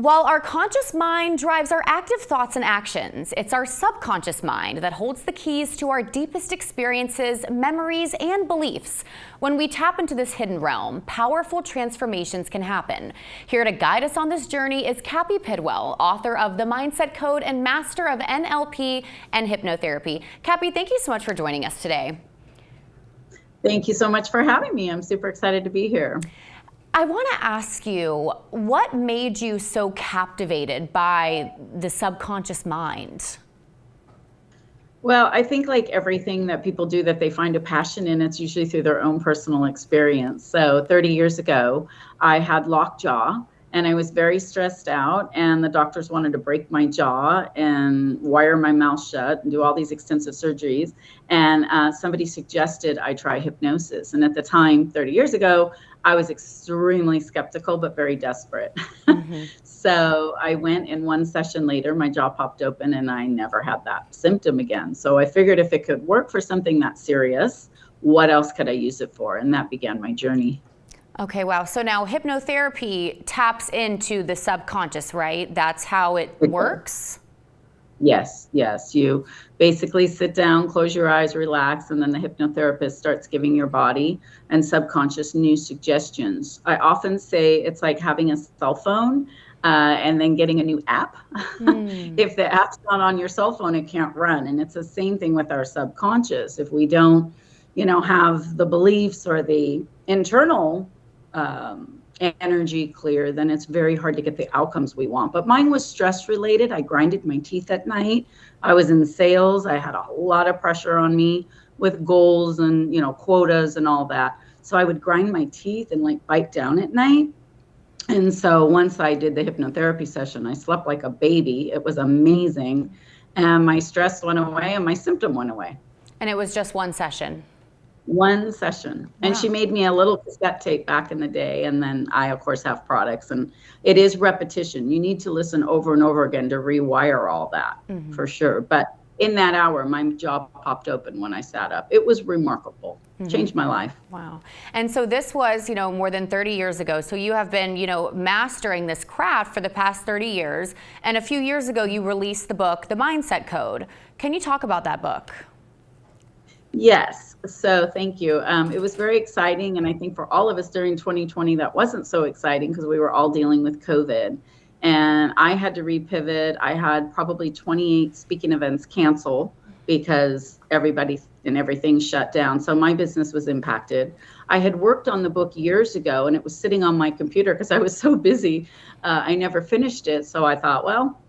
While our conscious mind drives our active thoughts and actions, it's our subconscious mind that holds the keys to our deepest experiences, memories, and beliefs. When we tap into this hidden realm, powerful transformations can happen. Here to guide us on this journey is Cappi Pidwell, author of The Mindset Code and master of NLP and hypnotherapy. Cappi, thank you so much for joining us today. Thank you so much for having me. I'm super excited to be here. I want to ask you, what made you so captivated by the subconscious mind? Well, I think like everything that people do that they find a passion in, it's usually through their own personal experience. So 30 years ago, I had lockjaw and I was very stressed out, and the doctors wanted to break my jaw and wire my mouth shut and do all these extensive surgeries. And somebody suggested I try hypnosis. And at the time, 30 years ago, I was extremely skeptical, but very desperate. Mm-hmm. So I went, and one session later, my jaw popped open and I never had that symptom again. So I figured if it could work for something that serious, what else could I use it for? And that began my journey. Okay, wow. So now hypnotherapy taps into the subconscious, right? That's how it works? Yes. You basically sit down, close your eyes, relax, and then the hypnotherapist starts giving your body and subconscious new suggestions. I often say it's like having a cell phone and then getting a new app. If the app's not on your cell phone, it can't run. And it's the same thing with our subconscious. If we don't, have the beliefs or the internal energy clear, then it's very hard to get the outcomes we want. But mine was stress related. I grinded my teeth at night. I was in sales. I had a lot of pressure on me with goals and, quotas and all that. So I would grind my teeth and like bite down at night. And so once I did the hypnotherapy session, I slept like a baby. It was amazing. And my stress went away and my symptom went away. And it was just one session? One session. Wow. And she made me a little cassette tape back in the day. And then I, of course, have products. And it is repetition. You need to listen over and over again to rewire all that, for sure. But in that hour, my jaw popped open when I sat up. It was remarkable. Changed my life. Wow. And so this was, more than 30 years ago. So you have been, mastering this craft for the past 30 years. And a few years ago, you released the book, The Mindset Code. Can you talk about that book? Yes. So thank you. It was very exciting. And I think for all of us during 2020, that wasn't so exciting because we were all dealing with COVID. And I had to repivot. I had probably 28 speaking events cancel because everybody and everything shut down. So my business was impacted. I had worked on the book years ago and it was sitting on my computer because I was so busy. I never finished it. So I thought, well,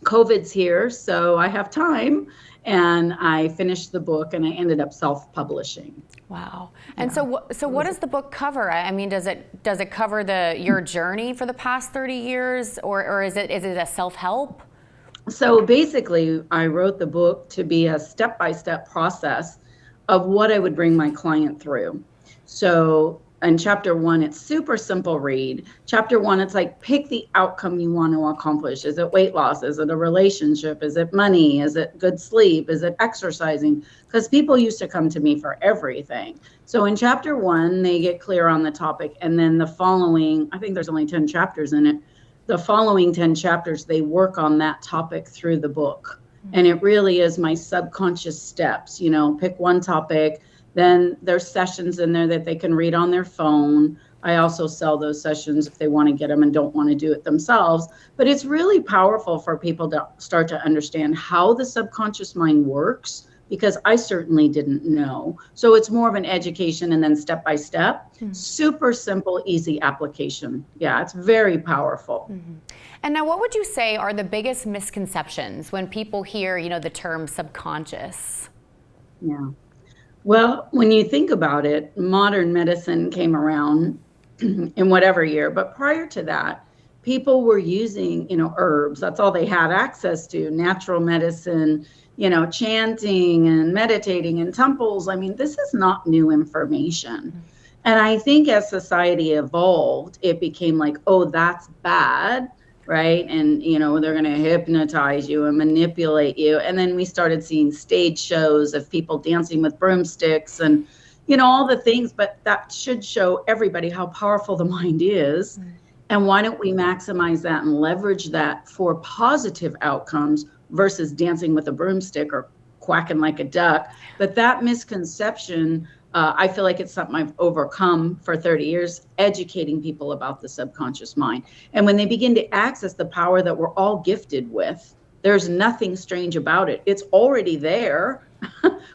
COVID's here, so I have time. And I finished the book and I ended up self-publishing. Wow. And so what does the book cover? I mean, does it cover your journey for the past 30 years or is it a self-help? So basically, I wrote the book to be a step-by-step process of what I would bring my client through. So in chapter 1, it's super simple read. Chapter 1, it's like pick the outcome you want to accomplish. Is it weight loss? Is it a relationship? Is it money? Is it good sleep? Is it exercising? Because people used to come to me for everything. So in chapter 1, they get clear on the topic. And then the following, I think there's only 10 chapters in it. The following 10 chapters, they work on that topic through the book. And it really is my subconscious steps, pick one topic. Then there's sessions in there that they can read on their phone. I also sell those sessions if they want to get them and don't want to do it themselves. But it's really powerful for people to start to understand how the subconscious mind works, because I certainly didn't know. So it's more of an education and then step by step, super simple, easy application. Yeah, it's very powerful. And now what would you say are the biggest misconceptions when people hear, the term subconscious? Yeah. Well, when you think about it, modern medicine came around in whatever year, but prior to that, people were using, herbs. That's all they had access to, natural medicine, chanting and meditating in temples. I mean, this is not new information. And I think as society evolved, it became like, oh, that's bad. Right. And, they're going to hypnotize you and manipulate you. And then we started seeing stage shows of people dancing with broomsticks and, all the things. But that should show everybody how powerful the mind is. And why don't we maximize that and leverage that for positive outcomes versus dancing with a broomstick or quacking like a duck? But that misconception, I feel like it's something I've overcome for 30 years, educating people about the subconscious mind. And when they begin to access the power that we're all gifted with, there's nothing strange about it. It's already there.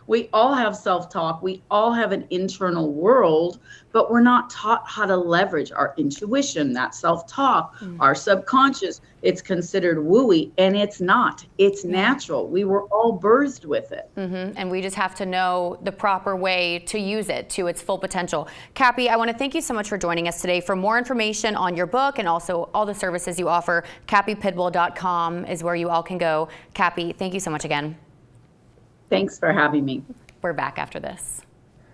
We all have self-talk. We all have an internal world, but we're not taught how to leverage our intuition, that self-talk, our subconscious. It's considered wooey, and it's not. It's natural. We were all birthed with it. And we just have to know the proper way to use it to its full potential. Cappi, I want to thank you so much for joining us today. For more information on your book and also all the services you offer, cappipidwell.com is where you all can go. Cappi, thank you so much again. Thanks for having me. We're back after this.